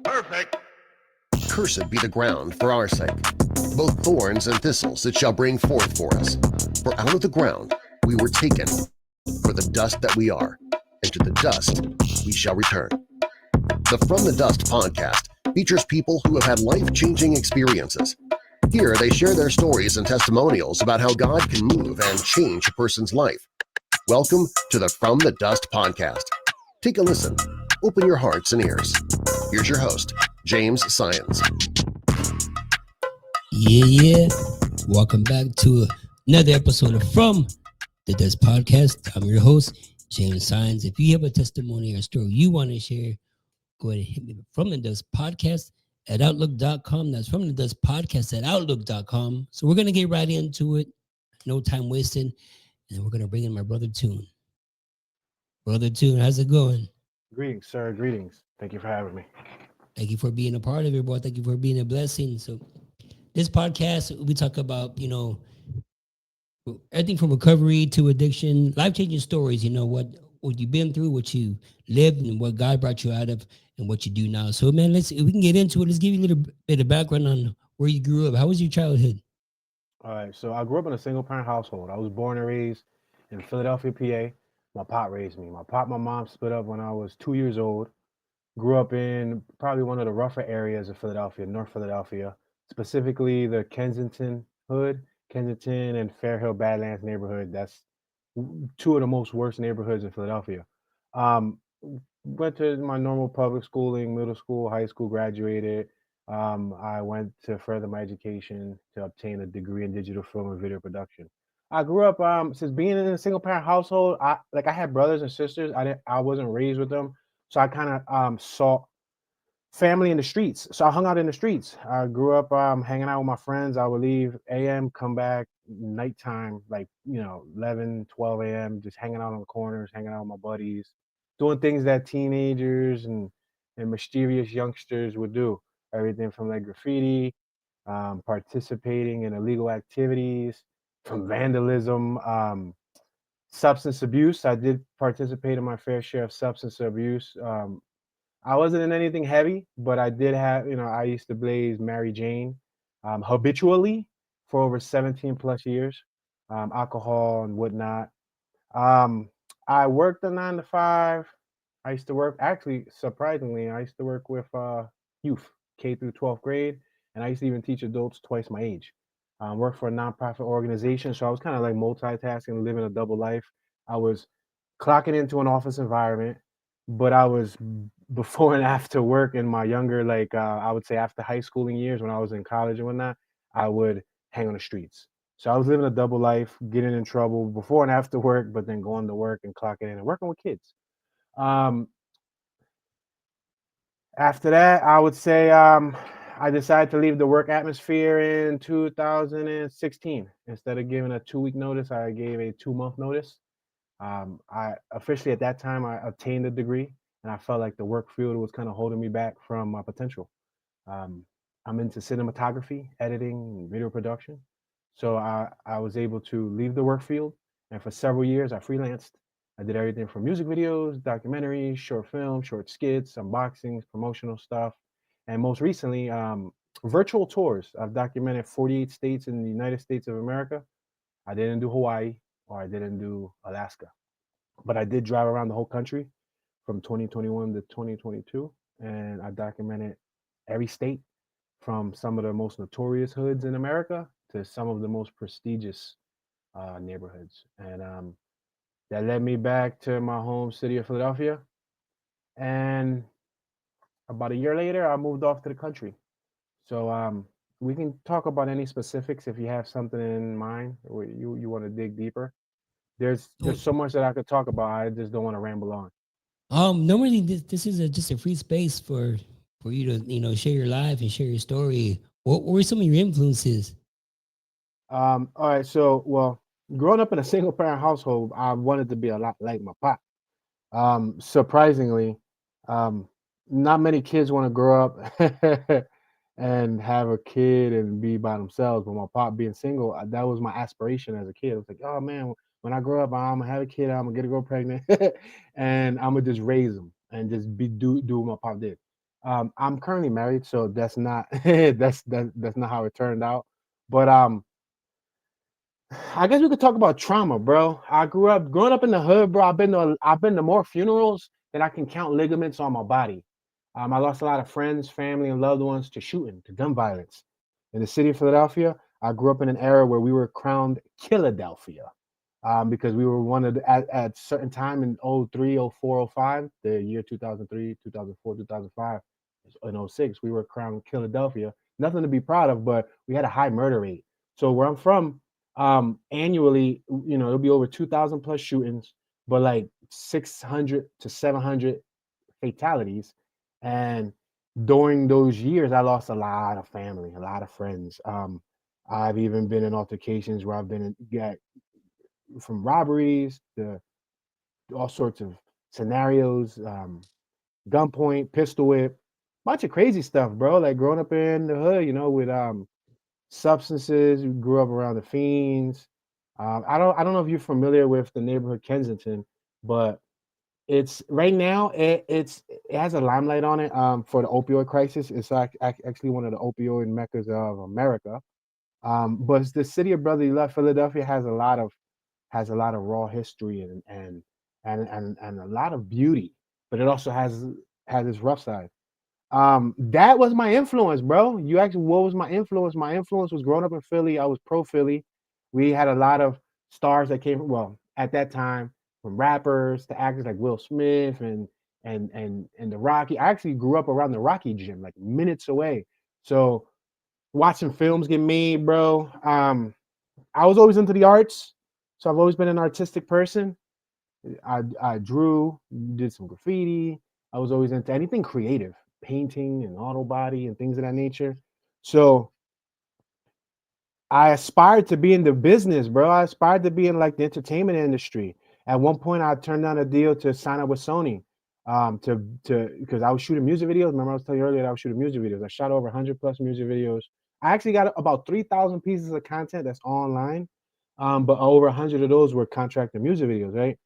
Perfect. Cursed be the ground for our sake, both thorns and thistles it shall bring forth for us. For out of the ground we were taken, for the dust that we are, and to the dust we shall return. The From the Dust podcast features people who have had life-changing experiences. Here they share their stories and testimonials about how God can move and change a person's life. Welcome to the From the Dust podcast. Take a listen. Open your hearts and ears. Here's your host, James Science. Yeah. Welcome back to another episode of From the Dust podcast. I'm your host, James Science. If you have a testimony or a story you want to share, go ahead and hit me From the Dust podcast at outlook.com. That's From the Dust podcast at outlook.com. So we're going to get right into it. No time wasting. And we're going to bring in my brother Toon. Brother Toon, how's it going? Greetings, sir. Greetings. Thank you for having me. Thank you for being a part of it, boy. Thank you for being a blessing. So this podcast, we talk about, everything from recovery to addiction, life-changing stories, what you've been through, what you lived, and what God brought you out of, and what you do now. So, man, if we can get into it. Let's give you a little bit of background on where you grew up. How was your childhood? All right. So I grew up in a single-parent household. I was born and raised in Philadelphia, PA. My pop raised me. My mom split up when I was 2 years old. Grew up in probably one of the rougher areas of Philadelphia, North Philadelphia, specifically the Kensington hood, Kensington and Fair Hill Badlands neighborhood. That's two of the most worst neighborhoods in Philadelphia. Um, Went to my normal public schooling, middle school, high school, graduated. I went to further my education to obtain a degree in digital film and video production. I grew up since being in a single parent household. I had brothers and sisters. I wasn't raised with them, so I kind of saw family in the streets. So I hung out in the streets. I grew up hanging out with my friends. I would leave a.m., come back nighttime, 11, 12 a.m., just hanging out on the corners, hanging out with my buddies, doing things that teenagers and mischievous youngsters would do. Everything from like graffiti, participating in illegal activities, from vandalism, substance abuse. I did participate in my fair share of substance abuse. I wasn't in anything heavy, but I did have, I used to blaze Mary Jane habitually for over 17 plus years, alcohol and whatnot. Um, I worked a 9 to 5. I used to work, actually, surprisingly, I used to work with youth, K through 12th grade, and I used to even teach adults twice my age. Worked for a nonprofit organization, so I was kind of like multitasking, living a double life. I was clocking into an office environment, but I was before and after work in my younger, I would say after high schooling years when I was in college and whatnot, I would hang on the streets. So I was living a double life, getting in trouble before and after work, but then going to work and clocking in and working with kids. Um, After that, I would say I decided to leave the work atmosphere in 2016. Instead of giving a 2-week notice, I gave a 2-month notice. I officially at that time I obtained a degree, and I felt like the work field was kind of holding me back from my potential. Um, I'm into cinematography, editing, and video production, so I was able to leave the work field, and for several years I freelanced. I did everything from music videos, documentaries, short films, short skits, unboxings, promotional stuff, and most recently, virtual tours. I've documented 48 states in the United States of America. I didn't do Hawaii or I didn't do Alaska, but I did drive around the whole country from 2021 to 2022, and I documented every state from some of the most notorious hoods in America to some of the most prestigious neighborhoods. And that led me back to my home city of Philadelphia. And about a year later, I moved off to the country. So we can talk about any specifics if you have something in mind or you want to dig deeper. There's so much that I could talk about. I just don't want to ramble on. Normally this is just a free space for you to share your life and share your story. What were some of your influences? All right. So, well, growing up in a single parent household, I wanted to be a lot like my pop. Surprisingly, um, not many kids want to grow up and have a kid and be by themselves. But my pop being single, that was my aspiration as a kid. I was like, oh man, when I grow up, I'm gonna have a kid. I'm gonna get a girl pregnant, and I'm gonna just raise them and just do what my pop did. I'm currently married, so that's not that's not how it turned out. But I guess we could talk about trauma, bro. I growing up in the hood, bro. I've been to more funerals than I can count ligaments on my body. I lost a lot of friends, family, and loved ones to shooting, to gun violence. In the city of Philadelphia, I grew up in an era where we were crowned KIlladelphia, because we were one of at certain time in '03, '04, '05, the year 2003, 2004, 2005, and '06, we were crowned Philadelphia. Nothing to be proud of, but we had a high murder rate. So where I'm from, annually, it'll be over 2,000 plus shootings, but like 600 to 700 fatalities. And during those years, I lost a lot of family, a lot of friends. I've even been in altercations where I've been in, got from robberies to all sorts of scenarios, gunpoint, pistol whip, bunch of crazy stuff, bro. Like growing up in the hood, with substances. We grew up around the fiends. I don't know if you're familiar with the neighborhood Kensington, but it's right now it has a limelight on it for the opioid crisis. It's like actually one of the opioid meccas of America. But it's the city of brotherly love. Philadelphia has a lot of raw history and a lot of beauty, but it also has its rough side. That was my influence, bro. You asked what was my influence? My influence was growing up in Philly. I was pro Philly. We had a lot of stars that came from, well, at that time, from rappers to actors like Will Smith and the Rocky. I actually grew up around the Rocky gym, like minutes away. So watching films get made, bro. I was always into the arts, so I've always been an artistic person. I drew, did some graffiti. I was always into anything creative, painting and auto body and things of that nature. So I aspired to be in the business, bro. I aspired to be in like the entertainment industry. At one point, I turned down a deal to sign up with Sony, to because I was shooting music videos. Remember, I was telling you earlier that I was shooting music videos. I shot over 100 plus music videos. I actually got about 3,000 pieces of content that's online, but over 100 of those were contracted music videos, right?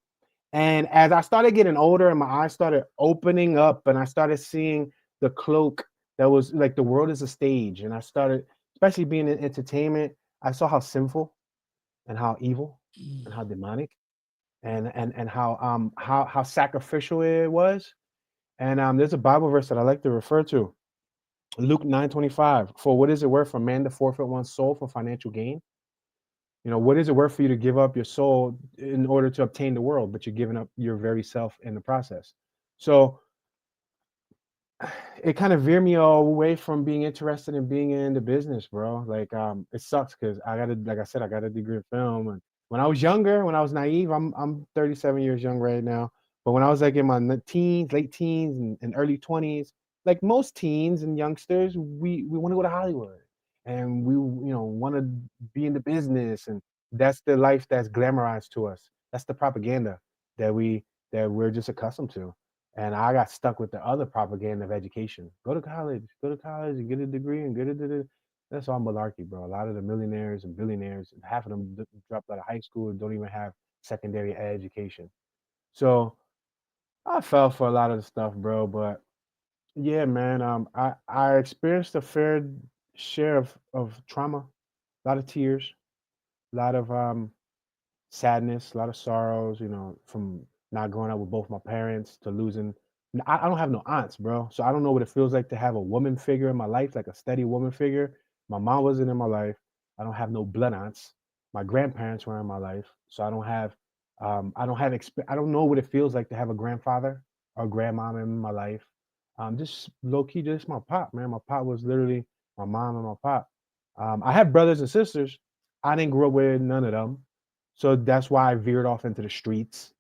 And as I started getting older and my eyes started opening up and I started seeing the cloak that was like the world is a stage. And I started, especially being in entertainment, I saw how sinful and how evil and how demonic and how sacrificial it was. And there's a Bible verse that I like to refer to. Luke 9:25. For what is it worth for man to forfeit one's soul for financial gain? What is it worth for you to give up your soul in order to obtain the world, but you're giving up your very self in the process? So it kind of veered me away from being interested in being in the business, bro. Like, it sucks because like I said, I got a degree in film. And when I was younger, when I was naive, I'm 37 years young right now. But when I was like in my teens, late teens, and early 20s, like most teens and youngsters, we want to go to Hollywood, and we want to be in the business, and that's the life that's glamorized to us. That's the propaganda that we're just accustomed to. And I got stuck with the other propaganda of education. Go to college and get a degree and get it. That's all malarkey, bro. A lot of the millionaires and billionaires, half of them dropped out of high school and don't even have secondary education. So I fell for a lot of the stuff, bro. But yeah, man, I experienced a fair share of trauma, a lot of tears, a lot of sadness, a lot of sorrows, from not growing up with both my parents to losing. I don't have no aunts, bro. So I don't know what it feels like to have a woman figure in my life, like a steady woman figure. My mom wasn't in my life. I don't have no blood aunts. My grandparents were in my life. So I don't know what it feels like to have a grandfather or grandmom in my life. Just low key, just my pop, man. My pop was literally my mom and my pop. I had brothers and sisters. I didn't grow up with none of them. So that's why I veered off into the streets.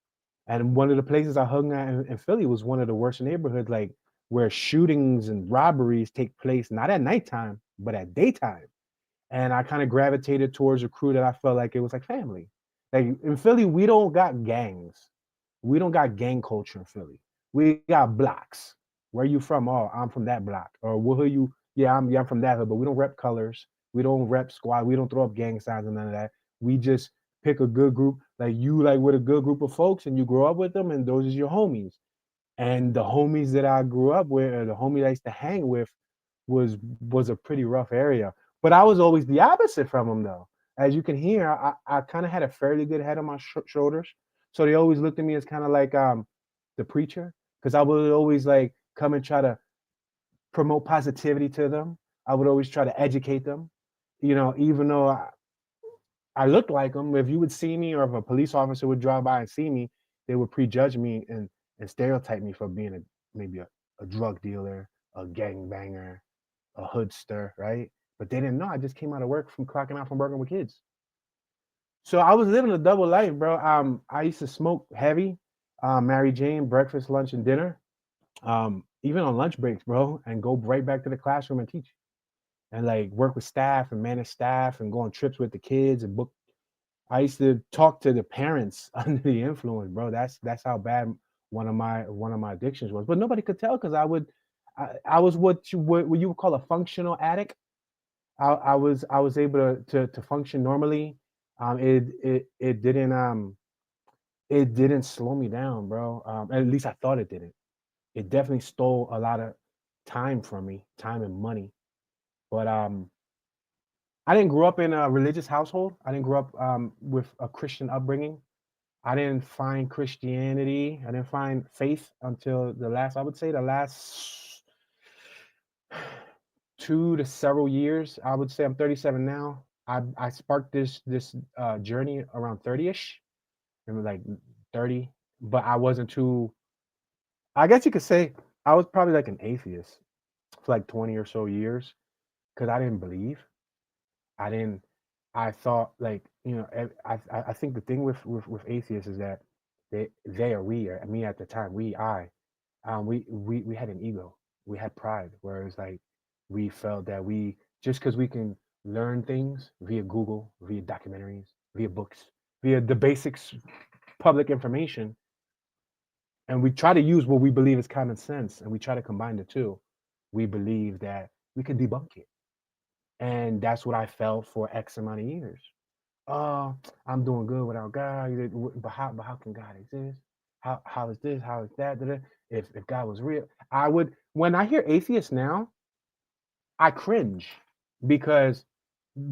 And one of the places I hung out in Philly was one of the worst neighborhoods, like where shootings and robberies take place, not at nighttime, but at daytime. And I kind of gravitated towards a crew that I felt like it was like family. Like in Philly, we don't got gangs. We don't got gang culture in Philly. We got blocks. Where you from? Oh, I'm from that block. Or what are you? Yeah, I'm from that hood, but we don't rep colors. We don't rep squad. We don't throw up gang signs and none of that. We just pick a good group. Like you like with a good group of folks and you grow up with them and those is your homies. And the homies that I grew up with, or the homies I used to hang with, was a pretty rough area. But I was always the opposite from them, though. As you can hear, I kind of had a fairly good head on my shoulders, so they always looked at me as kind of like the preacher, because I would always like come and try to promote positivity to them. I would always try to educate them, even though I looked like them. If you would see me, or if a police officer would drive by and see me, they would prejudge me and stereotype me for being maybe a drug dealer, a gang banger, a hoodster, right? But they didn't know. I just came out of work from clocking out from working with kids. So I was living a double life, bro. I used to smoke heavy, Mary Jane, breakfast, lunch, and dinner. Even on lunch breaks, bro, and go right back to the classroom and teach, and like work with staff and manage staff and go on trips with the kids and book. I used to talk to the parents under the influence, bro. That's how bad one of my addictions was. But nobody could tell because I was what you would call a functional addict. I was able to function normally. It didn't slow me down, bro. At least I thought it didn't. It definitely stole a lot of time from me, time and money. But I didn't grow up in a religious household. I didn't grow up with a Christian upbringing. I didn't find Christianity. I didn't find faith until I would say the last 2 to several years. I would say I'm 37 now. I sparked this journey around 30ish, and like 30, but I wasn't too. I guess you could say I was probably like an atheist for like 20 or so years because I didn't believe. I didn't. I thought like I think the thing with atheists is that they are we or me at the time we had an ego, we had pride, whereas like we felt that we just because we can learn things via Google, via documentaries, via books, via the basics public information, and we try to use what we believe is common sense and we try to combine the two, we believe that we can debunk it. And that's what I felt for X amount of years. Oh, I'm doing good without God. But how can God exist? How is this? How is that? If God was real, I would. When I hear atheists now, I cringe because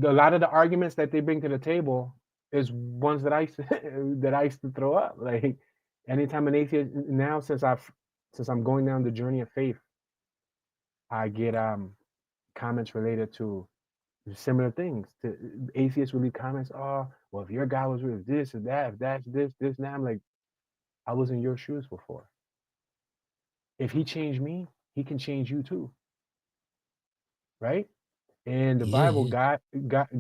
a lot of the arguments that they bring to the table is ones that I used to, that I used to throw up. Like anytime an atheist now, since I'm going down the journey of faith, I get comments related to similar things. Atheists will leave comments, oh, well, if your God was real, this or that, if that's this, now I'm like, I was in your shoes before. If he changed me, he can change you too, right? In the Yeah, Bible, yeah.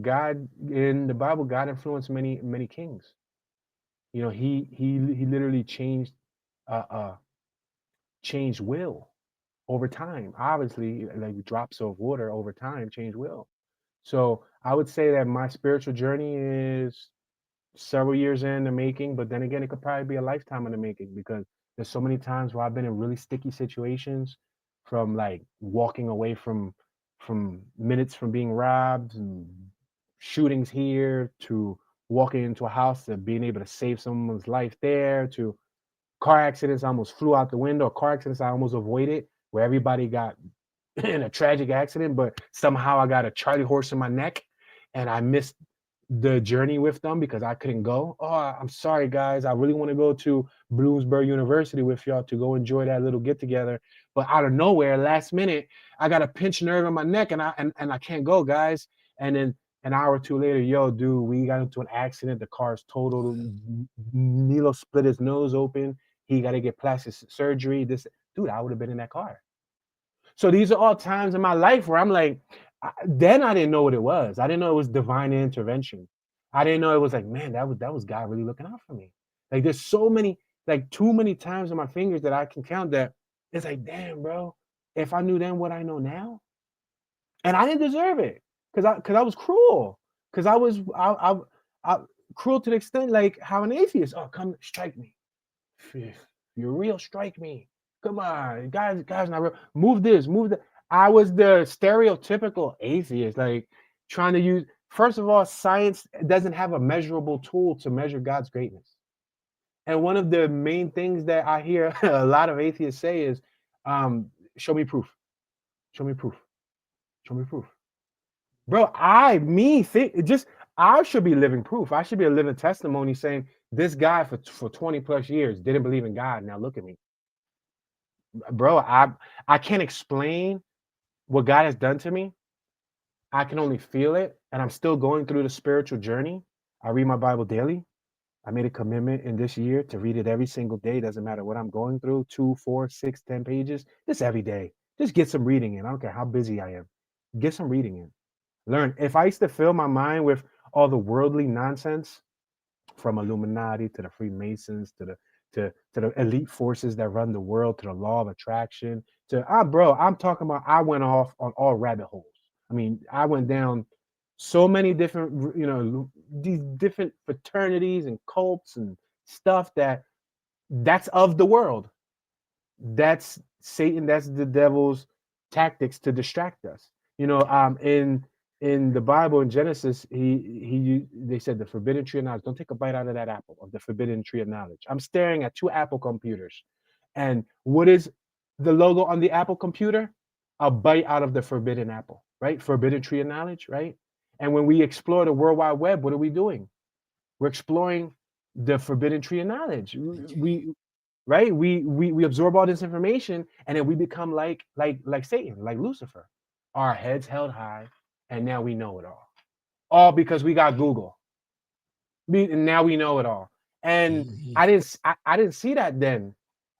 God in the Bible, God influenced many kings. He literally uh, uh changed will over time. Obviously, like drops of water over time change will. So I would say that my spiritual journey is several years in the making, but then again, it could probably be a lifetime in the making because there's so many times where I've been in really sticky situations, from like walking away from minutes from being robbed and shootings here, to walking into a house and being able to save someone's life there, to car accidents I almost flew out the window, car accidents I almost avoided, where everybody got in a tragic accident, but somehow I got a Charlie horse in my neck and I missed the journey with them because I couldn't go. Oh, I'm sorry, guys. I really want to go to Bloomsburg University with y'all to go enjoy that little get together. But out of nowhere, last minute, I got a pinched nerve in my neck and I can't go, guys. And then an hour or two later, yo, dude, we got into an accident. The car's totaled. Nilo split his nose open. He got to get plastic surgery. This dude, I would have been in that car. So these are all times in my life where I'm like, then I didn't know what it was. I didn't know it was divine intervention. I didn't know it was like, man, that was God really looking out for me. Like there's so many, like too many times on my fingers that I can count that it's like, damn, bro, if I knew then what I know now, and I didn't deserve it because I was cruel, because I cruel to the extent like how an atheist, oh, come strike me. If you're real, strike me. Come on, guys, not real. Move this, move that. I was the stereotypical atheist, like trying to use First of all, science doesn't have a measurable tool to measure God's greatness. And one of the main things that I hear a lot of atheists say is, show me proof. Show me proof. Show me proof. Bro, I should be living proof. I should be a living testimony saying this guy for 20 plus years didn't believe in God. Now look at me. Bro, I can't explain what God has done to me. I can only feel it, and I'm still going through the spiritual journey. I read my Bible daily. I made a commitment in this year to read it every single day. Doesn't matter what I'm going through, 2, 4, 6, 10 pages, just every day. Just get some reading in. I don't care how busy I am. Get some reading in. Learn. If I used to fill my mind with all the worldly nonsense, from Illuminati to the Freemasons to the elite forces that run the world, to the law of attraction, to bro, I'm talking about I went off on all rabbit holes. I mean, I went down so many different, these different fraternities and cults and stuff that's of the world. That's Satan, that's the devil's tactics to distract us. In the Bible in Genesis, they said the forbidden tree of knowledge. Don't take a bite out of that apple of the forbidden tree of knowledge. I'm staring at two Apple computers, and what is the logo on the Apple computer? A bite out of the forbidden apple, right? Forbidden tree of knowledge, right? And when we explore the World Wide Web, what are we doing? We're exploring the forbidden tree of knowledge. We right? We absorb all this information, and then we become like Satan, like Lucifer. Our heads held high, and now we know it all because we got Google. And now we know it all. And Mhm. I didn't see that then.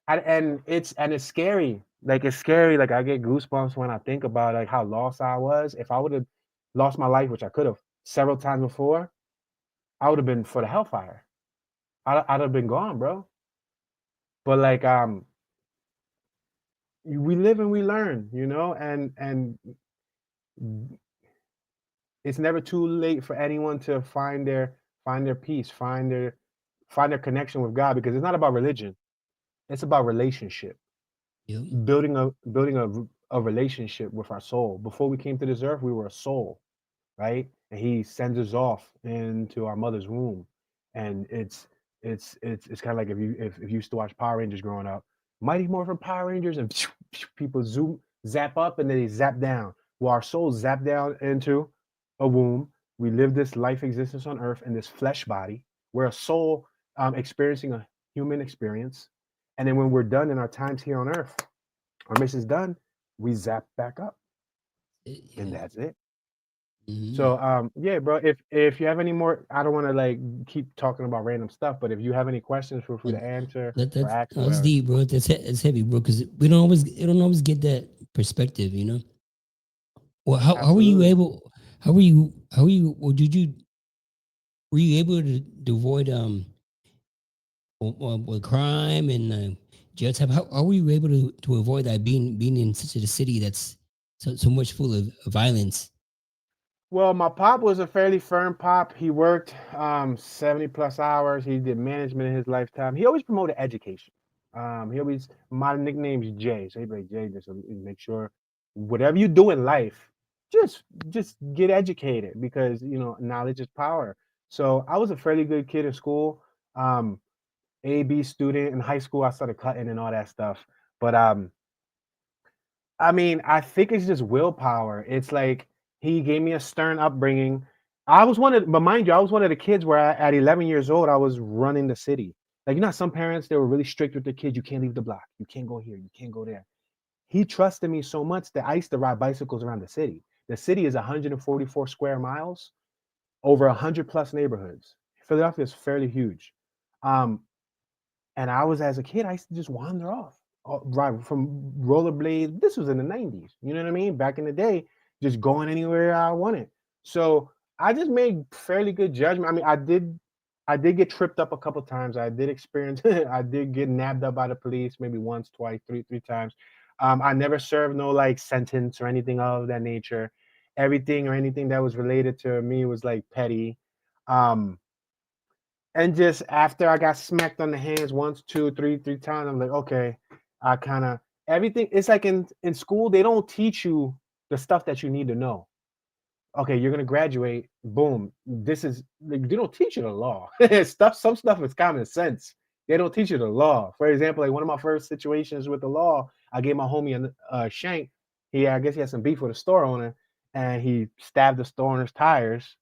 And it's scary. Like it's scary. Like I get goosebumps when I think about like how lost I was. If I would have lost my life, which I could have several times before, I would have been for the hellfire. I'd have been gone, bro. But like we live and we learn, and it's never too late for anyone to find their peace, find their connection with God, because it's not about religion. It's about relationship. Yep. Building a relationship with our soul. Before we came to this earth, we were a soul, right? And he sends us off into our mother's womb. And it's kind of like if you used to watch Power Rangers growing up, Mighty Morphin Power Rangers, and people zap up and then they zap down. Well, our souls zap down into a womb. We live this life existence on earth in this flesh body. We're a soul experiencing a human experience. And then when we're done in our times here on earth, our mission's done, we zap back up. And Yeah. that's it. Mhm. So yeah, bro. If you have any more, I don't want to like keep talking about random stuff, but if you have any questions, feel free But to answer that or that's ask or that's whatever. deep, bro. That's heavy, bro. Because we don't always get that perspective, you know. Well, how were you Absolutely. able? How were you? Or did you were you able to avoid with crime and jail time? How were you able to avoid that being in such a city that's so much full of violence? Well, my pop was a fairly firm pop. He worked 70 plus hours. He did management in his lifetime. He always promoted education. He always My nickname's Jay. So he'd be like, Jay, just make sure whatever you do in life, just just get educated, because knowledge is power. So I was a fairly good kid in school. Um, A B student in high school. I started cutting and all that stuff. But I mean, I think it's just willpower. It's like he gave me a stern upbringing. But mind you, I was one of the kids where at 11 years old, I was running the city. Like, some parents, they were really strict with their kids. You can't leave the block. You can't go here. You can't go there. He trusted me so much that I used to ride bicycles around the city. The city is 144 square miles, over 100 plus neighborhoods. Philadelphia is fairly huge. Um, and I was, as a kid, I used to just wander off, right from rollerblades. This was in the 90s. You know what I mean? Back in the day, just going anywhere I wanted. So I just made fairly good judgment. I mean, I did get tripped up a couple times. I did experience, I did get nabbed up by the police maybe once, twice, three times. I never served no like sentence or anything of that nature. Everything or anything that was related to me was like petty. Um, and just after I got smacked on the hands once, two, three times, I'm like, okay, I kind of everything. It's like in school, they don't teach you the stuff that you need to know. Okay, you're gonna graduate. Boom. This is like, they don't teach you the law. Some stuff is common sense. They don't teach you the law. For example, like one of my first situations with the law, I gave my homie a shank. I guess he had some beef with a store owner, and he stabbed the store owner's tires,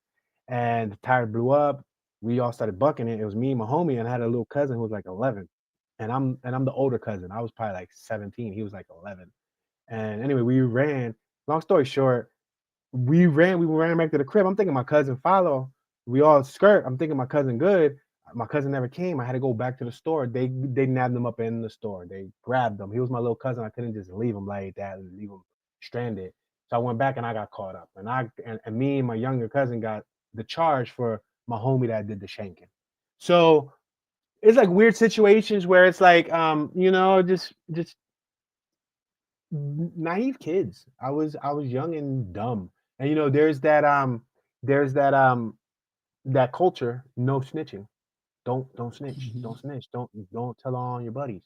and the tire blew up. We all started bucking it. It was me and my homie, and I had a little cousin who was like 11, and I'm the older cousin. I was probably like 17. He was like 11. And anyway, we ran. Long story short, we ran back to the crib. I'm thinking my cousin follow. We all skirt. I'm thinking my cousin good. My cousin never came. I had to go back to the store. They nabbed him up in the store. They grabbed him. He was my little cousin. I couldn't just leave him like that and leave him stranded. So I went back and I got caught up. And me and my younger cousin got the charge for my homie that did the shanking. So it's like weird situations where it's like just naive kids. I was young and dumb. And there's that culture, no snitching. Don't snitch. Mhm. Don't snitch. Don't tell on your buddies.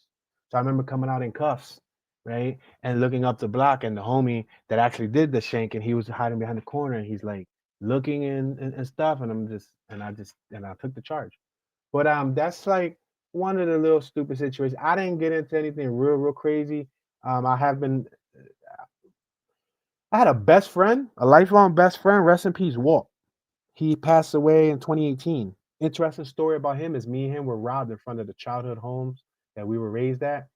So I remember coming out in cuffs, right? And looking up the block and the homie that actually did the shank and he was hiding behind the corner and he's like looking and stuff and I took the charge. But that's like one of the little stupid situations. I didn't get into anything real crazy. I have been I had a best friend, a lifelong best friend, rest in peace, Walt. He passed away in 2018. Interesting story about him is me and him were robbed in front of the childhood homes that we were raised at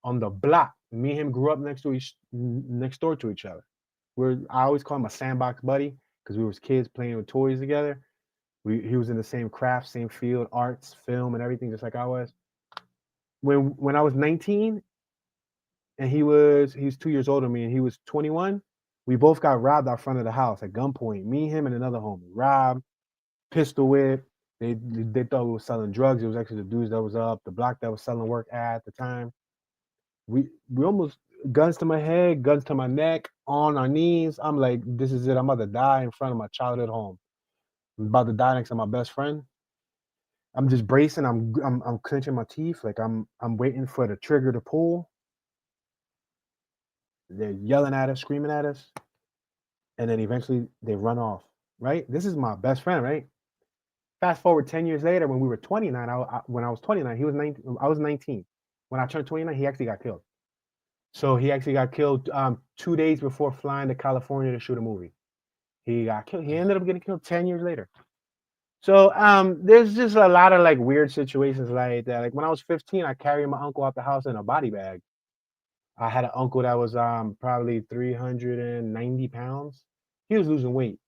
on the block. Me and him grew up next door to each other. I always call him a sandbox buddy because we was kids playing with toys together. He was in the same craft, same field, arts, film, and everything, just like I was. When I was 19 and he's 2 years older than me and he was 21, we both got robbed out front of the house at gunpoint. Me, him, and another homie. Robbed, pistol whip. They thought we were selling drugs. It was actually the dudes that was up the block that was selling work at the time. We almost guns to my head, guns to my neck, on our knees. I'm like, this is it. I'm about to die in front of my childhood home. I'm about to die next to my best friend. I'm just bracing. I'm clenching my teeth. Like I'm waiting for the trigger to pull. They're yelling at us, screaming at us, and then eventually they run off. Right? This is my best friend. Right? Fast forward 10 years later, when we were 29, when I was 29, he was 19. I was 19. When I turned 29, he actually got killed. So he actually got killed 2 days before flying to California to shoot a movie. He got killed. He ended up getting killed 10 years later. So there's just a lot of like weird situations like that. Like when I was 15, I carried my uncle out the house in a body bag. I had an uncle that was probably 390 pounds. He was losing weight.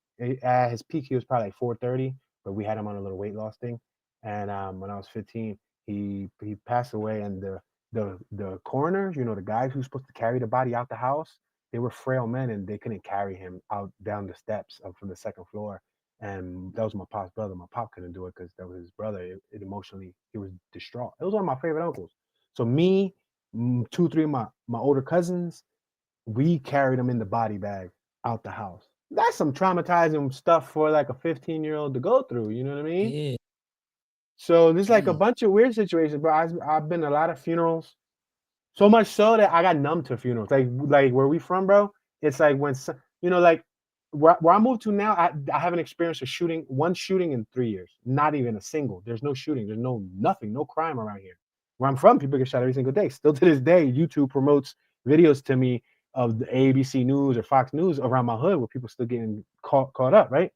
At his peak, he was probably like 430, but we had him on a little weight loss thing. And when I was 15, he passed away. And the coroners, the guys who's supposed to carry the body out the house, they were frail men and they couldn't carry him out down the steps up from the second floor. And that was my pop's brother. My pop couldn't do it because that was his brother. It emotionally, he was distraught. It was one of my favorite uncles. So me, two, three of my older cousins, we carried them in the body bag out the house. That's some traumatizing stuff for like a 15-year-old to go through. You know what I mean? Yeah. So there's like a Mm. bunch of weird situations, bro. I've been to a lot of funerals, so much so that I got numb to funerals. Like where we from, bro. It's like like where I moved to now. I haven't experienced one shooting in 3 years. Not even a single. There's no shooting. There's nothing. No crime around here. Where I'm from, people get shot every single day. Still to this day, YouTube promotes videos to me of the ABC News or Fox News around my hood where people still getting caught up. Right?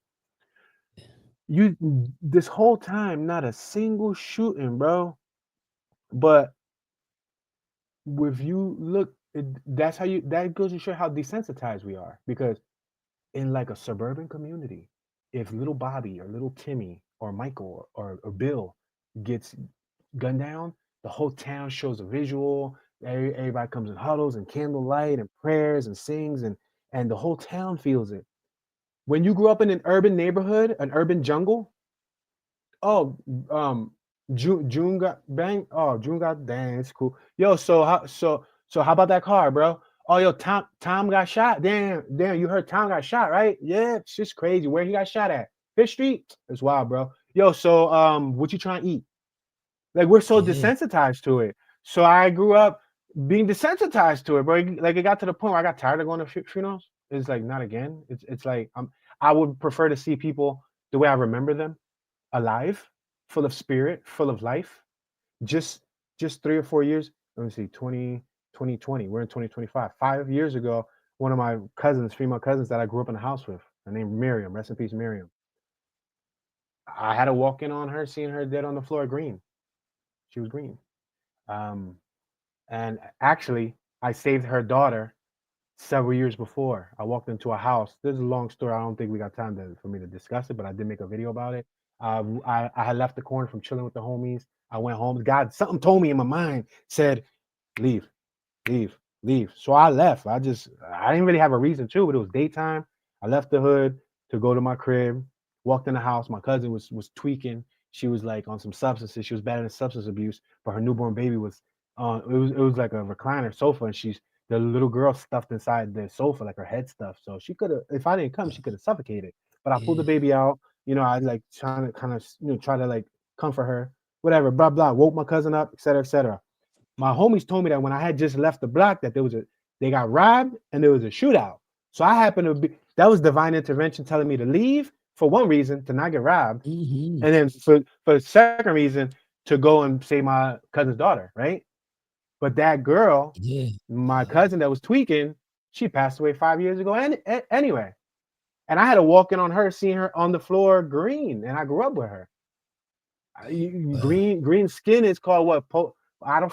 You this whole time, not a single shooting, bro. But if you look, that goes to show how desensitized we are. Because in like a suburban community, if little Bobby or little Timmy or Michael or Bill gets gunned down, the whole town shows a visual. Everybody comes in huddles and candlelight and prayers and sings and the whole town feels it. When you grew up in an urban neighborhood, an urban jungle, oh, June got bang. Oh, June got dang. It's cool. Yo, so how about that car, bro? Oh, yo, Tom got shot. Damn. You heard Tom got shot, right? Yeah, it's just crazy. Where he got shot at? Fifth Street. It's wild, bro. Yo, so what you trying to eat? Like we're so Yeah. desensitized to it. So I grew up being desensitized to it, bro. Like it got to the point where I got tired of going to funerals. It's like not again. It's like I would prefer to see people the way I remember them, alive, full of spirit, full of life. Just just 3 or 4 years. Let me see, 2020. We're in 2025. 5 years ago, one of my cousins, female cousins that I grew up in the house with, her name Miriam. Rest in peace, Miriam. I had to walk in on her, seeing her dead on the floor, green. She was green. Um, and actually, I saved her daughter several years before. I walked into a house. This is a long story. I don't think we got time for me to discuss it, but I did make a video about it. I had left the corner from chilling with the homies. I went home. God, something told me in my mind, said, leave, leave, leave. So I left. I didn't really have a reason to, but it was daytime. I left the hood to go to my crib, walked in the house. My cousin was tweaking. She was like on some substances. She was battling substance abuse, but her newborn baby was it was like a recliner sofa, and the little girl stuffed inside the sofa, like her head stuff. So she could have, if I didn't come, she could have suffocated. But I pulled Yeah. the baby out. I like trying to kind of try to like comfort her, whatever, blah blah. Woke my cousin up, etc. etc. My homies told me that when I had just left the block, that they got robbed and there was a shootout. So I happened to be that was divine intervention telling me to leave for one reason to not get robbed, Hmm. and then for the second reason to go and save my cousin's daughter, right? But that girl, Yeah. my cousin that was tweaking, she passed away 5 years ago. Anyway, and I had to walk in on her, seeing her on the floor, green, and I grew up with her. Wow. Green skin is called what? I don't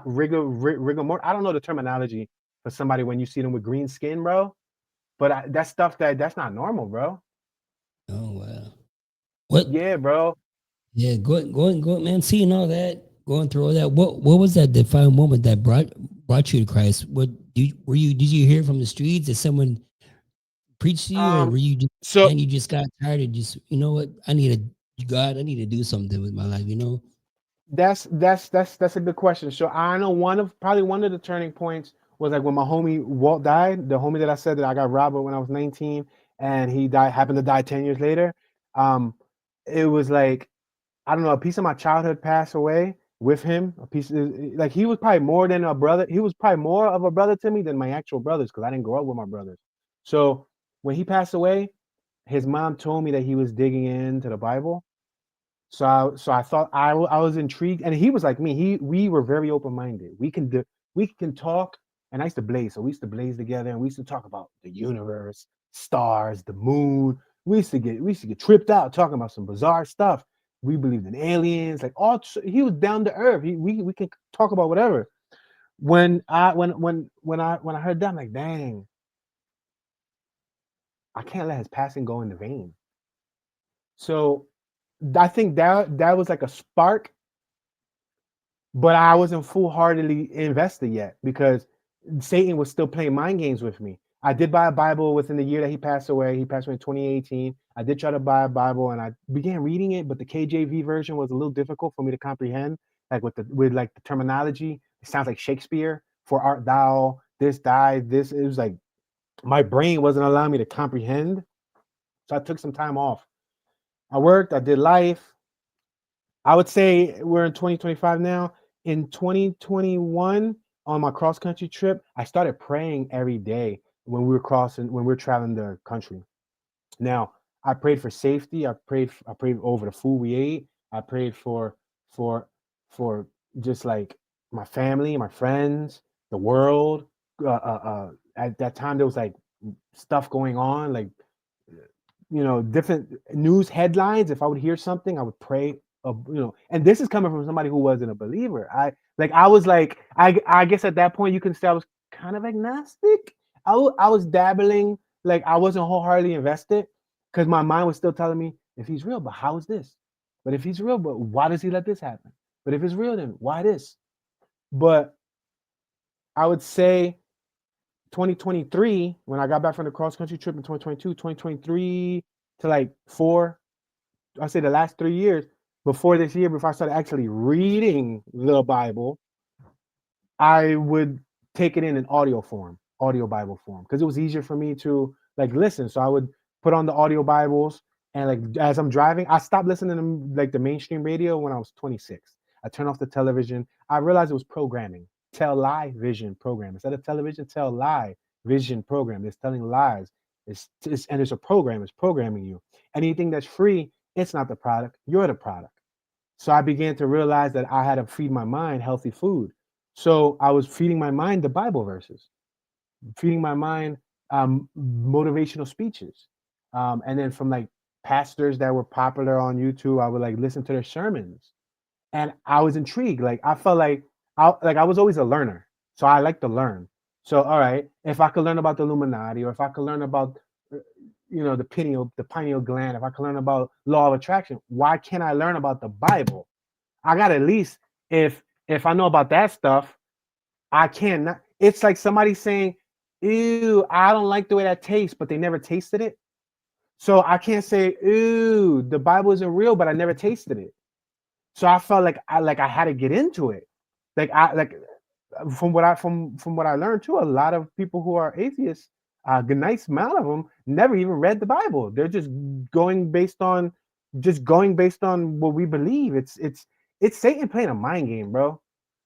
rigor mortis. I don't know the terminology for somebody when you see them with green skin, bro. But that's stuff that's not normal, bro. Oh wow. What? Yeah, bro. Yeah. Going, man. Seeing all that, going through all that. What was that defining moment that brought you to Christ? Were you? Did you hear from the streets? Did someone preach to you, or Um, were you just so man? You just got tired of just you know what? God. I need to do something with my life. You know. that's a good question. So I know probably one of the turning points was like when my homie Walt died, the homie that I said that I got robbed when I was 19, and he died happened to die 10 years later. Um, it was like I don't know, a piece of my childhood passed away with him. A piece like he was probably more than a brother. He was probably more of a brother to me than my actual brothers because I didn't grow up with my brothers. So when he passed away, his mom told me that he was digging into the Bible. So I thought I was intrigued, and he was like me. We were very open minded. We can talk, and I used to blaze. So we used to blaze together, and we used to talk about the universe, stars, the moon. We used to get tripped out talking about some bizarre stuff. We believed in aliens, like all. He was down to earth. We can talk about whatever. When I heard that, I'm like, dang, I can't let his passing go in the vain. So I think that was like a spark, but I wasn't full heartedly invested yet because Satan was still playing mind games with me. I did buy a Bible within the year that he passed away. He passed away in 2018. I did try to buy a Bible and I began reading it, but the KJV version was a little difficult for me to comprehend. Like with like the terminology, it sounds like Shakespeare. For art thou, this died, this. It was like my brain wasn't allowing me to comprehend. So I took some time off. I worked, I did life, I would say we're in 2025 now. In 2021, on my cross country trip, I started praying every day when we were traveling the country. Now, I prayed for safety. I prayed over the food we ate. I prayed for for just like my family, my friends, the world. At that time, there was like stuff going on, like different news headlines. If I would hear something, I would pray. And this is coming from somebody who wasn't a believer. I was like, I guess at that point you can say I was kind of agnostic. I was dabbling, like I wasn't wholeheartedly invested because my mind was still telling me if he's real, but how is this? But if he's real, but why does he let this happen? But if it's real, then why this? But I would say 2023, when I got back from the cross country trip in 2022, 2023 to like I say the last 3 years before this year, before I started actually reading the Bible, I would take it in an audio form, audio Bible form, because it was easier for me to like listen. So I would put on the audio Bibles, and like as I'm driving, I stopped listening to like the mainstream radio when I was 26. I turned off the television. I realized it was programming, tell lie vision program. Instead of television, tell lie vision program. It's telling lies. And it's a program. It's programming you. Anything that's free, it's not the product. You're the product. So I began to realize that I had to feed my mind healthy food. So I was feeding my mind the Bible verses, feeding my mind motivational speeches. And then from like pastors that were popular on YouTube, I would like listen to their sermons. And I was intrigued. Like I felt like I was always a learner. So I like to learn. So all right, if I could learn about the Illuminati, or if I could learn about the pineal gland, if I could learn about law of attraction, why can't I learn about the Bible? I got at least if I know about that stuff, I cannot. It's like somebody saying, "Ew, I don't like the way that tastes," but they never tasted it. So I can't say, "Ew, the Bible isn't real," but I never tasted it. So I felt like I had to get into it. Like from what I learned too, a lot of people who are atheists, a nice amount of them never even read the Bible. They're just going based on what we believe. It's Satan playing a mind game, bro.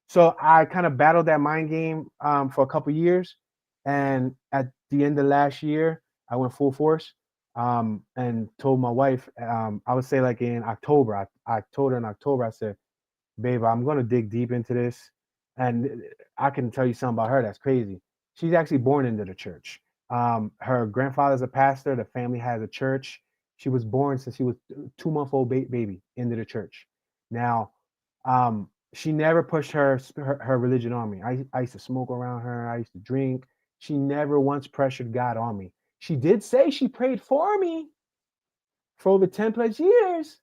So I kind of battled that mind game for a couple years, and at the end of last year, I went full force and told my wife. I would say like in October, I told her in October. I said, babe, I'm gonna dig deep into this, and I can tell you something about her that's crazy. She's actually born into the church. Her grandfather's a pastor. The family has a church. She was born since she was 2-month-old baby into the church. Now, she never pushed her religion on me. I used to smoke around her. I used to drink. She never once pressured God on me. She did say she prayed for me for over 10 plus years.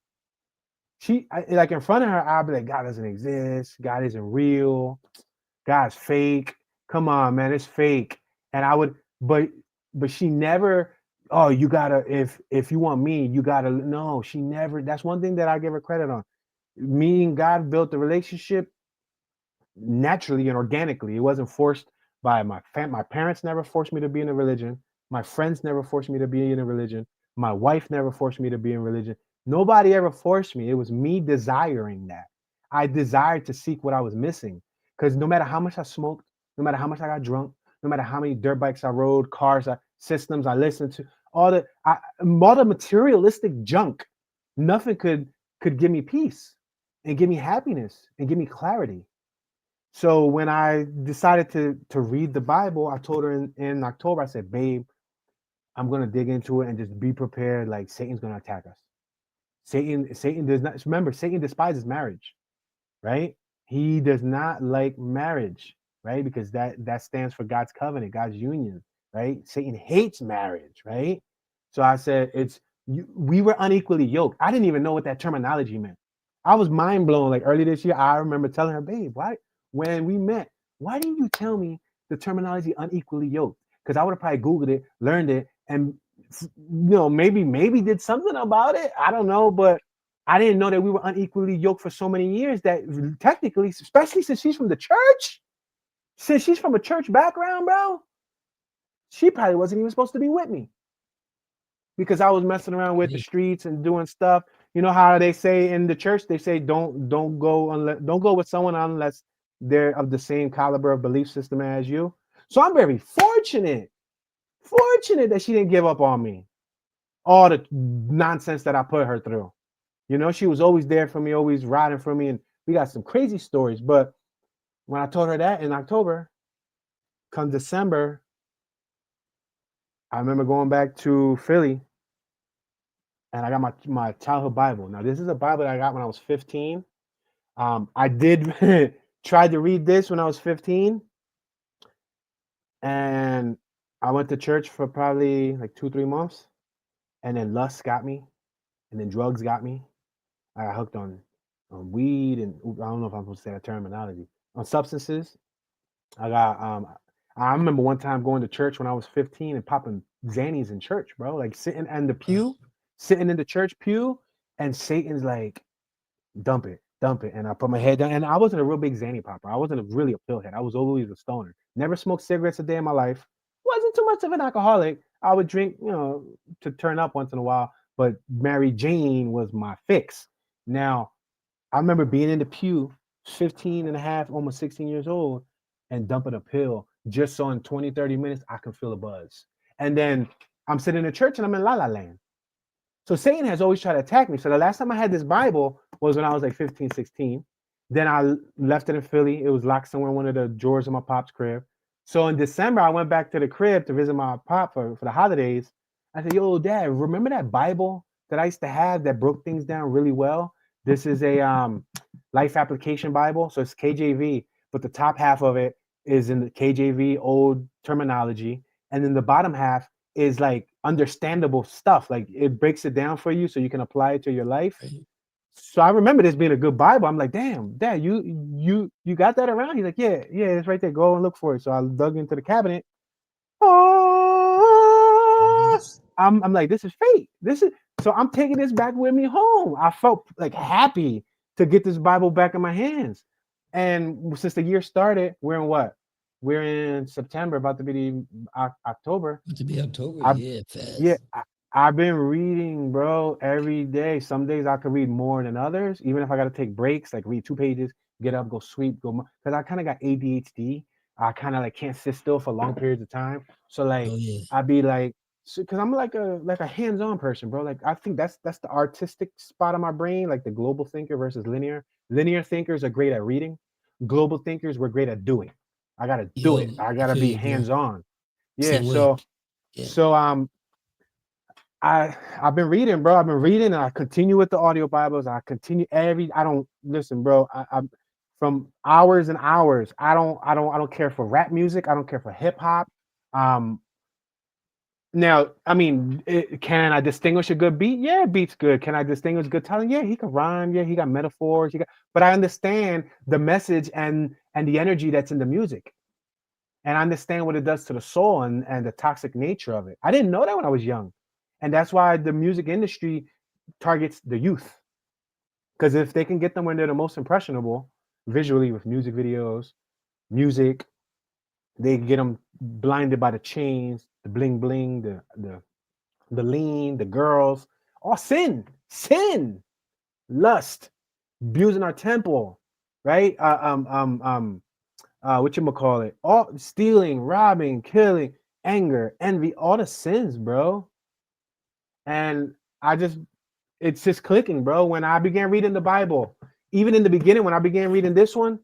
Like in front of her, I'll be like, God doesn't exist. God isn't real. God's fake. Come on, man, it's fake. And I would, but she never. Oh, you gotta if you want me, you gotta. No, she never. That's one thing that I give her credit on. Me and God built the relationship naturally and organically. It wasn't forced by my parents never forced me to be in a religion. My friends never forced me to be in a religion. My wife never forced me to be in religion. Nobody ever forced me. It was me desiring that. I desired to seek what I was missing. Because no matter how much I smoked, no matter how much I got drunk, no matter how many dirt bikes I rode, systems I listened to, all the materialistic junk, nothing could give me peace and give me happiness and give me clarity. So when I decided to read the Bible, I told her in October, I said, babe, I'm gonna dig into it and just be prepared. Like Satan's gonna attack us. Satan does not remember, Satan despises marriage, right? He does not like marriage, right? Because that stands for God's covenant, God's union, right? Satan hates marriage, right? So I said, we were unequally yoked. I didn't even know what that terminology meant. I was mind blown. Like early this year, I remember telling her, babe, why when we met, why didn't you tell me the terminology unequally yoked? Because I would have probably Googled it, learned it, and maybe did something about it. I don't know, but I didn't know that we were unequally yoked for so many years that technically, especially since she's from the church, since she's from a church background, bro, she probably wasn't even supposed to be with me because I was messing around with the streets and doing stuff. You know how they say in the church, they say don't go with someone unless they're of the same caliber of belief system as you. So I'm very fortunate that she didn't give up on me. All the nonsense that I put her through. She was always there for me, always riding for me, and we got some crazy stories. But when I told her that in October, come December, I remember going back to Philly and I got my childhood Bible. Now, this is a Bible that I got when I was 15. I did try to read this when I was 15, and I went to church for probably like 2-3 months, and then lust got me, and then drugs got me. I got hooked on weed, and I don't know if I'm supposed to say that terminology, on substances. I remember one time going to church when I was 15 and popping Xannies in church, bro. Like sitting in the pew, sitting in the church pew, and Satan's like, dump it. And I put my head down. And I wasn't a real big Xanny popper. I wasn't really a pillhead. I was always a stoner. Never smoked cigarettes a day in my life. Wasn't too much of an alcoholic. I would drink, to turn up once in a while. But Mary Jane was my fix. Now, I remember being in the pew, 15 and a half, almost 16 years old, and dumping a pill just so in 20, 30 minutes, I can feel a buzz. And then I'm sitting in church and I'm in La La Land. So Satan has always tried to attack me. So the last time I had this Bible was when I was like 15, 16. Then I left it in Philly. It was locked somewhere in one of the drawers of my pop's crib. So in December, I went back to the crib to visit my pop for the holidays. I said, yo, Dad, remember that Bible that I used to have that broke things down really well? This is a life application Bible. So it's KJV, but the top half of it is in the KJV old terminology. And then the bottom half is like understandable stuff. Like it breaks it down for you so you can apply it to your life. Right. So I remember this being a good Bible. I'm like, damn, Dad, you got that around? He's like, yeah, it's right there. Go and look for it. So I dug into the cabinet. Oh, Yes. I'm like, this is fate. This is so I'm taking this back with me home. I felt like happy to get this Bible back in my hands. And since the year started, we're in what? We're in September, about to be October. To be October, I yeah, yeah, fast. I've been reading, bro, every day. Some days I could read more than others, even if I got to take breaks, like read 2 pages, get up, go sweep, go. Because I kind of got ADHD. I kind of like can't sit still for long periods of time. So like Oh yeah, I'd be like, because I'm like a hands-on person, bro. Like I think that's the artistic spot of my brain, like the global thinker versus linear. Linear thinkers are great at reading. Global thinkers were great at doing. I gotta do yo, it. I I gotta feel be you, bro. hands-on. Yeah. Same way. So Yeah. so um I've been reading, bro. I've been reading, and I continue with the audio Bibles. I continue every. I don't listen, bro. I'm from hours and hours. I don't care for rap music. I don't care for hip hop. Um, Now, I mean, can I distinguish a good beat? Yeah, beat's good. Can I distinguish good talent? Yeah, he can rhyme. Yeah, he got metaphors. But I understand the message and the energy that's in the music, and I understand what it does to the soul and the toxic nature of it. I didn't know that when I was young, and that's why the music industry targets the youth, because if they can get them when they're the most impressionable visually with music videos, music, they get them blinded by the chains, the bling bling, the lean, the girls, all sin, lust, abusing our temple, right? What you call it? All stealing, robbing, killing, anger, envy, all the sins, bro. And I just, it's just clicking, bro. When I began reading the Bible, even in the beginning, when I began reading this one,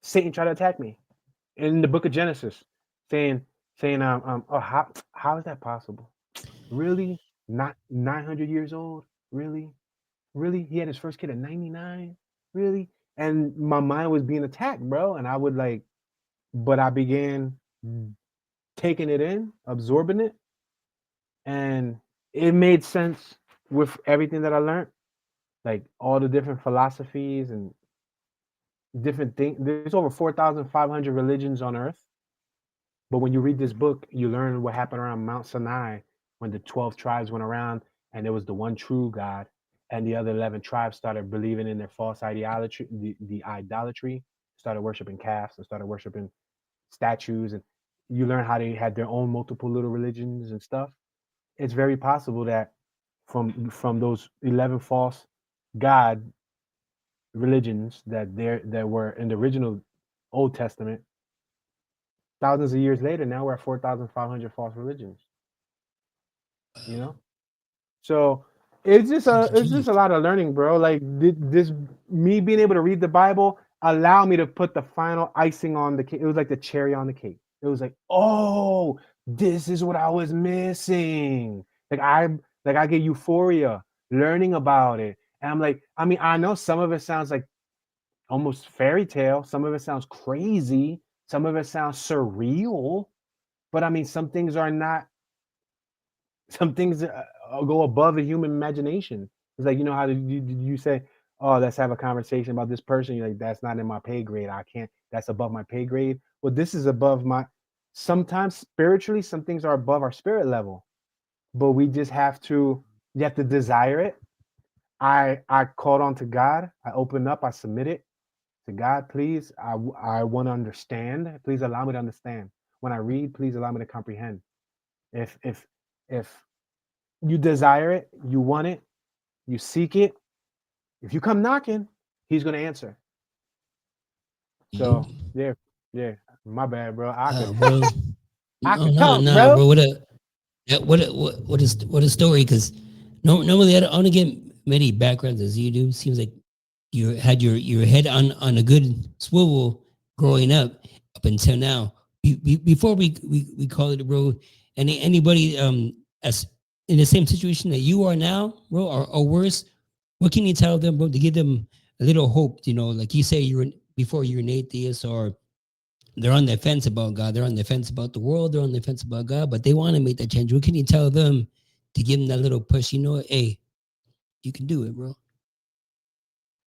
Satan tried to attack me in the book of Genesis, saying, oh, how is that possible? Really? Not 900 years old? Really? Really? He had his first kid at 99? Really? And my mind was being attacked, bro. And I would like, but I began taking it in, absorbing it, and it made sense with everything that I learned, like all the different philosophies and different things. There's over 4,500 religions on earth. But when you read this book, you learn what happened around Mount Sinai when the 12 tribes went around and there was the one true God, and the other 11 tribes started believing in their false idolatry, the idolatry, started worshiping calves and started worshiping statues. And you learn how they had their own multiple little religions and stuff. It's very possible that from those 11 false God religions that were in the original Old Testament, thousands of years later, now we're at 4,500 false religions. You know, so Thank you, it's just a Jesus. lot of learning, bro. Like this, me being able to read the Bible allowed me to put the final icing on the cake. It was like the cherry on the cake. It was like, oh, this is what I was missing. Like I get euphoria learning about it, and I'm like, I mean, I know some of it sounds like almost fairy tale. Some of it sounds crazy. Some of it sounds surreal. But I mean, some things are not. Some things go above the human imagination. It's like, you know how you say, oh, let's have a conversation about this person. You're like, that's not in my pay grade. I can't. That's above my pay grade. Well, this is above my. Sometimes spiritually, some things are above our spirit level, but we just have to. You have to desire it. I called on to God. I opened up. I submit it to God. Please, I want to understand. Please allow me to understand. When I read, please allow me to comprehend. If you desire it, you want it, you seek it. If you come knocking, he's gonna answer. Yep. So yeah, yeah. My bad, bro. I could Bro. I No, could no, talk, no, bro. bro. What up? Yeah, what a story? Because normally I don't get many backgrounds as you do. Seems like you had your head on a good swivel growing up until now. Before we call it, bro. Anybody as in the same situation that you are now, bro, or worse, what can you tell them, bro, to give them a little hope? You know, like you say, before you're an atheist, or they're on the fence about God, they're on the fence about the world, they're on the fence about God, but they want to make that change. What can you tell them to give them that little push? You know, hey, you can do it, bro.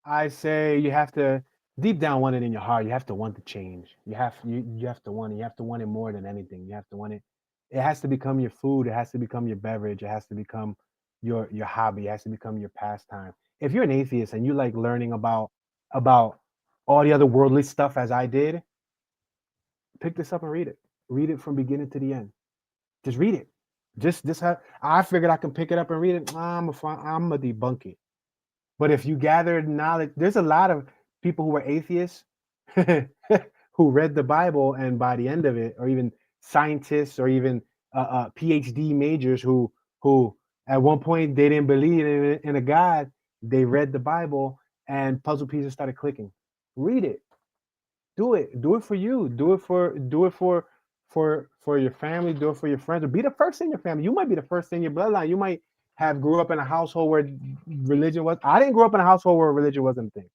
I say you have to deep down want it in your heart. You have to want to change. You have to want it. You have to want it more than anything. You have to want it. It has to become your food. It has to become your beverage. It has to become your hobby. It has to become your pastime. If you're an atheist and you like learning about all the other worldly stuff as I did, pick this up and read it. Read it from beginning to the end. Just read it. Just this. I figured I can pick it up and read it. I'm a debunk it. But if you gathered knowledge, there's a lot of people who were atheists who read the Bible, and by the end of it, or even scientists, or even PhD majors who at one point they didn't believe in a God. They read the Bible, and puzzle pieces started clicking. Read it. Do it for you. Do it for your family. Do it for your friends. Or be the first in your family. You might be the first in your bloodline. You might have grew up in a household where religion was. I didn't grow up in a household where religion wasn't a thing.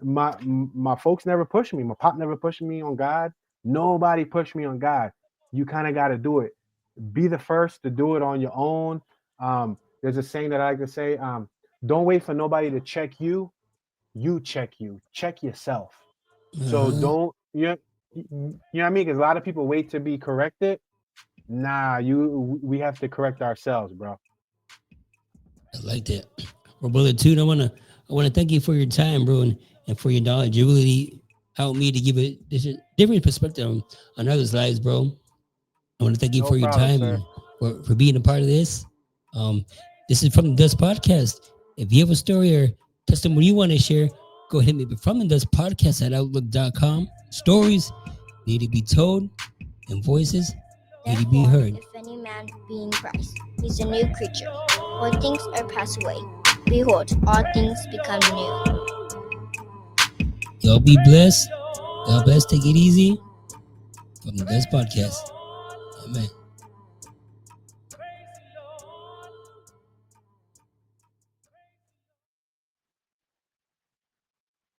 My folks never pushed me. My pop never pushed me on God. Nobody pushed me on God. You kind of got to do it. Be the first to do it on your own. There's a saying that I like to say: don't wait for nobody to check you. You check you. Check yourself. So Uh-huh. don't you know what I mean? Because a lot of people wait to be corrected. Nah, we have to correct ourselves, bro. I like that. Well, brother Toon, I wanna thank you for your time, bro, and for your knowledge. You really helped me to give a different perspective on others' lives, bro. I want to thank you No for your problem, time sir. and for being a part of this. Um, this is from the Dust Podcast. If you have a story or testimony you want to share, go ahead and hit me from the Dust Podcast at outlook.com. Stories need to be told and voices need to be Therefore, heard. if any man be in Christ, he is a new creature. All things are passed away. Behold, all things become new. Y'all be blessed. God bless. Take it easy from the Dust Podcast. Amen.